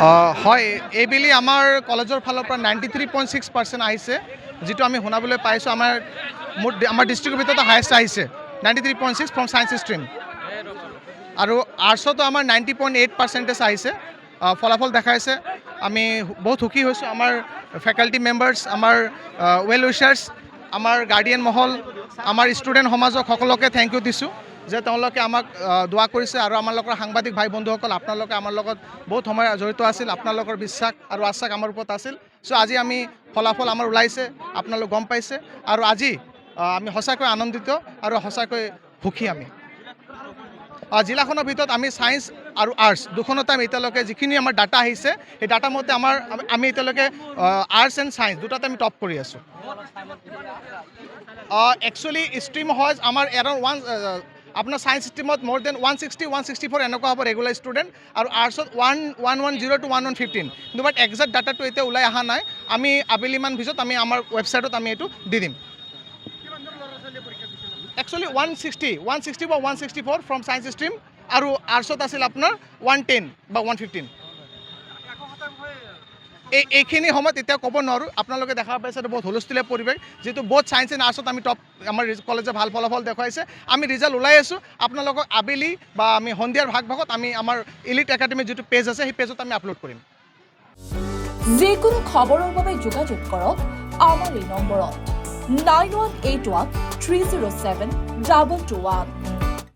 হয় এইবেলি আমাৰ কলেজৰ ফালৰ পৰা 93.6% আহিছে, যিটো আমি শুনাবলৈ পাইছোঁ। আমাৰ ডিষ্ট্ৰিক্টৰ ভিতৰত হায়েষ্ট আহিছে 93.6 ফ্ৰম ছায়েন্স ষ্ট্ৰীম, আৰু আৰ্টছতো আমাৰ 90.8% আহিছে ফলাফল দেখাইছে। আমি বহুত সুখী হৈছোঁ। আমাৰ ফেকাল্টি মেম্বাৰ্ছ, আমাৰ ৱেল উইচাৰ্ছ, আমাৰ গাৰ্ডিয়ান মহল, আমাৰ ষ্টুডেণ্ট সমাজক সকলোকে থেংক ইউ দিছোঁ যে তেওঁলোকে আমাক দোৱা কৰিছে, আৰু আমালোকৰ সাংবাদিক ভাই বন্ধুসকল, আপোনালোকে আমাৰ লগত বহুত সময় জড়িত আছিল। আপোনালোকৰ বিশ্বাস আৰু আশ্বাস আমাৰ ওপৰত আছিল। চ' আজি আমি ফলাফল আমাৰ ওলাইছে, আপোনালোক গম পাইছে, আৰু আজি আমি সঁচাকৈ আনন্দিত আৰু সঁচাকৈ সুখী। আমি জিলাখনৰ ভিতৰত আমি ছায়েন্স আৰু আৰ্টছ দুখনতে আমি এতিয়ালৈকে যিখিনি আমাৰ ডাটা আহিছে, সেই ডাটা মতে আমি এতিয়ালৈকে আৰ্টছ এণ্ড ছায়েন্স দুটাতে আমি টপ কৰি আছোঁ। একচুৱেলি ষ্ট্ৰীম হয় আমাৰ এৰাউণ্ড আপোনাৰ ছায়েন্স ষ্ট্ৰীমত মোৰ দেন 160, 164 এনেকুৱা হ'ব ৰেগুলাৰ ষ্টুডেণ্ট, আৰু আৰ্টছত 110 to 115। কিন্তু বাট একজেক্ট ডাটাটো এতিয়া ওলাই অহা নাই। আমি আবেলিমান ভিতৰত আমি আমাৰ ৱেবছাইটত আমি এইটো দি দিম। একচুৱেলি 160 বা 164 ফ্ৰম ছায়েন্স ষ্ট্ৰীম, আৰু আৰ্টছত আছিল আপোনাৰ 110 বা 115। এইখিনি সময়ত এতিয়া ক'ব নোৱাৰোঁ। আপোনালোকে দেখা পাইছে বহুত হুলস্থুলীয়া পৰিৱেশ, যিহেতু বহুত ছায়েন্স এণ্ড আৰ্টছত আমি টপ, আমাৰ কলেজে ভাল ফলাফল দেখুৱাইছে। আমি ৰিজাল্ট ওলাই আছোঁ। আপোনালোকক আবেলি বা আমি সন্ধিয়াৰ ভাগত আমি আমাৰ ইলিট একাডেমীৰ যিটো পেজ আছে, সেই পেজত আমি আপলোড কৰিম। যিকোনো খবৰৰ বাবে যোগাযোগ কৰক আমাৰ এই নম্বৰত 9181 307 221।